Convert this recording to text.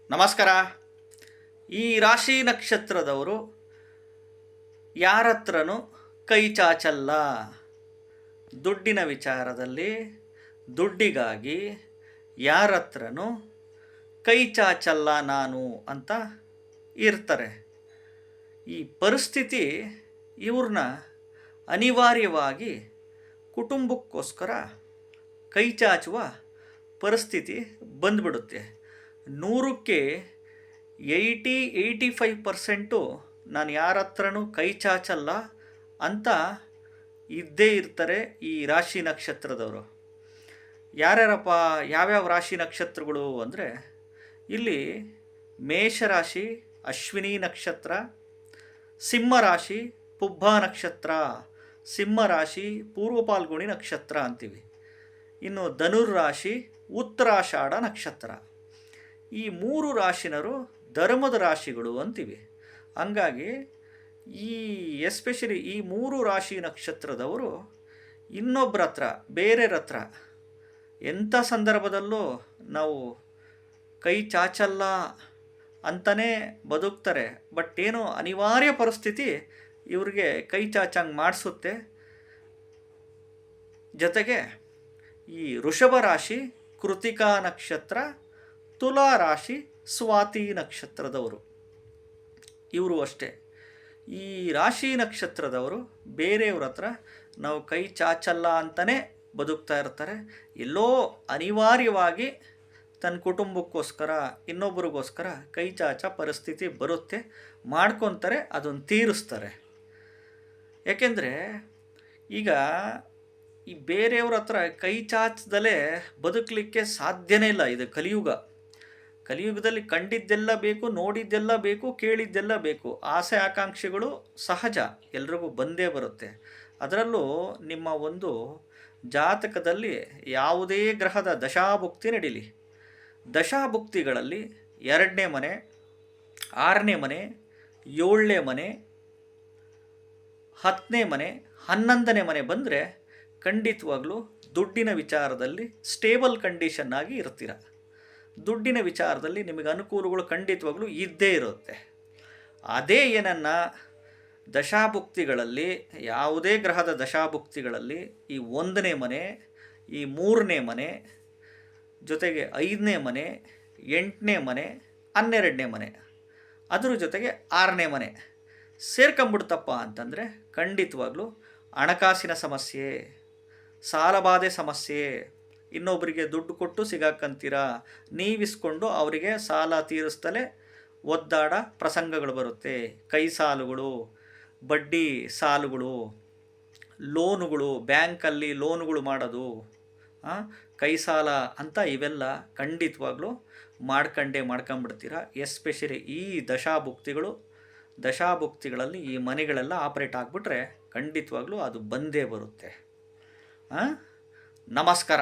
ನಮಸ್ಕಾರ. ಈ ರಾಶಿ ನಕ್ಷತ್ರದವರು ಯಾರ ಹತ್ರನೂ ಕೈ ಚಾಚಲ್ಲ. ದುಡ್ಡಿನ ವಿಚಾರದಲ್ಲಿ ದುಡ್ಡಿಗಾಗಿ ಯಾರ ಹತ್ರನೂ ಕೈ ಚಾಚಲ್ಲ ನಾನು ಅಂತ ಇರ್ತಾರೆ. ಈ ಪರಿಸ್ಥಿತಿ ಇವ್ರನ್ನ ಅನಿವಾರ್ಯವಾಗಿ ಕುಟುಂಬಕ್ಕೋಸ್ಕರ ಕೈ ಚಾಚುವ ಪರಿಸ್ಥಿತಿ ಬಂದ್ಬಿಡುತ್ತೆ. 100ಕ್ಕೆ 85% ನಾನು ಯಾರ ಹತ್ರನೂ ಕೈ ಚಾಚಲ್ಲ ಅಂತ ಇದ್ದೇ ಇರ್ತಾರೆ ಈ ರಾಶಿ ನಕ್ಷತ್ರದವರು. ಯಾರ್ಯಾರಪ್ಪ ಯಾವ್ಯಾವ ರಾಶಿ ನಕ್ಷತ್ರಗಳು ಅಂದರೆ, ಇಲ್ಲಿ ಮೇಷರಾಶಿ ಅಶ್ವಿನಿ ನಕ್ಷತ್ರ, ಸಿಂಹರಾಶಿ ಪುಬ್ಬ ನಕ್ಷತ್ರ, ಸಿಂಹರಾಶಿ ಪೂರ್ವ ಪಾಲ್ಗುಣಿ ನಕ್ಷತ್ರ ಅಂತೀವಿ. ಇನ್ನು ಧನುರ್ರಾಶಿ ಉತ್ತರಾಷಾಢ ನಕ್ಷತ್ರ. ಈ 3 ರಾಶಿನರು ಧರ್ಮದ ರಾಶಿಗಳು ಅಂತೀವಿ. ಹಂಗಾಗಿ ಎಸ್ಪೆಷಲಿ ಈ 3 ರಾಶಿ ನಕ್ಷತ್ರದವರು ಇನ್ನೊಬ್ಬರ ಹತ್ರ ಬೇರೆಯವ್ರ ಹತ್ರ ಎಂಥ ಸಂದರ್ಭದಲ್ಲೂ ನಾವು ಕೈ ಚಾಚಲ್ಲ ಅಂತಲೇ ಬದುಕ್ತಾರೆ. ಬಟ್ ಏನೋ ಅನಿವಾರ್ಯ ಪರಿಸ್ಥಿತಿ ಇವ್ರಿಗೆ ಕೈ ಚಾಚಂಗೆ ಮಾಡಿಸುತ್ತೆ. ಜೊತೆಗೆ ಈ ವೃಷಭ ರಾಶಿ ಕೃತಿಕಾ ನಕ್ಷತ್ರ, ತುಲಾ ರಾಶಿ ಸ್ವಾತಿ ನಕ್ಷತ್ರದವರು ಇವರು ಅಷ್ಟೇ. ಈ ರಾಶಿ ನಕ್ಷತ್ರದವರು ಬೇರೆಯವ್ರ ಹತ್ರ ನಾವು ಕೈ ಚಾಚಲ್ಲ ಅಂತಲೇ ಬದುಕ್ತಾ ಇರ್ತಾರೆ. ಎಲ್ಲೋ ಅನಿವಾರ್ಯವಾಗಿ ತನ್ನ ಕುಟುಂಬಕ್ಕೋಸ್ಕರ ಇನ್ನೊಬ್ಬರಿಗೋಸ್ಕರ ಕೈ ಚಾಚ ಪರಿಸ್ಥಿತಿ ಬರುತ್ತೆ, ಮಾಡ್ಕೊತಾರೆ, ಅದನ್ನು ತೀರಿಸ್ತಾರೆ. ಯಾಕೆಂದರೆ ಈಗ ಈ ಬೇರೆಯವ್ರ ಹತ್ರ ಕೈ ಚಾಚದಲೇ ಬದುಕಲಿಕ್ಕೆ ಸಾಧ್ಯನೇ ಇಲ್ಲ. ಇದು ಕಲಿಯುಗದಲ್ಲಿ ಕಂಡಿದ್ದೆಲ್ಲ ಬೇಕು, ನೋಡಿದ್ದೆಲ್ಲ ಬೇಕು, ಕೇಳಿದ್ದೆಲ್ಲ ಬೇಕು. ಆಸೆ ಆಕಾಂಕ್ಷೆಗಳು ಸಹಜ, ಎಲ್ರಿಗೂ ಬಂದೇ ಬರುತ್ತೆ. ಅದರಲ್ಲೂ ನಿಮ್ಮ ಒಂದು ಜಾತಕದಲ್ಲಿ ಯಾವುದೇ ಗ್ರಹದ ದಶಾಭುಕ್ತಿ ನಡೀಲಿ, ದಶಾಭುಕ್ತಿಗಳಲ್ಲಿ 2ನೇ ಮನೆ, 6ನೇ ಮನೆ, 7ನೇ ಮನೆ, 10ನೇ ಮನೆ, 11ನೇ ಮನೆ ಬಂದರೆ ಖಂಡಿತವಾಗ್ಲೂ ದುಡ್ಡಿನ ವಿಚಾರದಲ್ಲಿ ಸ್ಟೇಬಲ್ ಕಂಡೀಷನ್ ಆಗಿ ಇರ್ತೀರ. ದುಡ್ಡಿನ ವಿಚಾರದಲ್ಲಿ ನಿಮಗೆ ಅನುಕೂಲಗಳು ಖಂಡಿತವಾಗ್ಲೂ ಇದ್ದೇ ಇರುತ್ತೆ. ಅದೇ ಏನನ್ನ ದಶಾಭುಕ್ತಿಗಳಲ್ಲಿ ಯಾವುದೇ ಗ್ರಹದ ದಶಾಭುಕ್ತಿಗಳಲ್ಲಿ ಈ 1ನೇ ಮನೆ, ಈ 3ನೇ ಮನೆ, ಜೊತೆಗೆ 5ನೇ ಮನೆ, 8ನೇ ಮನೆ, 12ನೇ ಮನೆ, ಅದ್ರ ಜೊತೆಗೆ 6ನೇ ಮನೆ ಸೇರ್ಕೊಂಬಿಡ್ತಪ್ಪ ಅಂತಂದರೆ ಖಂಡಿತವಾಗ್ಲೂ ಹಣಕಾಸಿನ ಸಮಸ್ಯೆ, ಸಾಲಬಾಧೆ ಸಮಸ್ಯೆ, ಇನ್ನೊಬ್ಬರಿಗೆ ದುಡ್ಡು ಕೊಟ್ಟು ಸಿಗಾಕಂತೀರ, ನೀವಿಸ್ಕೊಂಡು ಅವರಿಗೆ ಸಾಲ ತೀರಿಸ್ತಲೇ ಒದ್ದಾಡ ಪ್ರಸಂಗಗಳು ಬರುತ್ತೆ. ಕೈ ಸಾಲುಗಳು, ಬಡ್ಡಿ ಸಾಲುಗಳು, ಲೋನುಗಳು, ಬ್ಯಾಂಕಲ್ಲಿ ಲೋನುಗಳು ಮಾಡೋದು, ಕೈ ಸಾಲ ಅಂತ ಇವೆಲ್ಲ ಖಂಡಿತವಾಗ್ಲೂ ಮಾಡ್ಕೊಂಬಿಡ್ತೀರ. ಎಸ್ಪೆಷಲಿ ಈ ದಶಾಭುಕ್ತಿಗಳಲ್ಲಿ ಈ ಮನೆಗಳೆಲ್ಲ ಆಪ್ರೇಟ್ ಆಗಿಬಿಟ್ರೆ ಖಂಡಿತವಾಗ್ಲೂ ಅದು ಬಂದೇ ಬರುತ್ತೆ. ನಮಸ್ಕಾರ.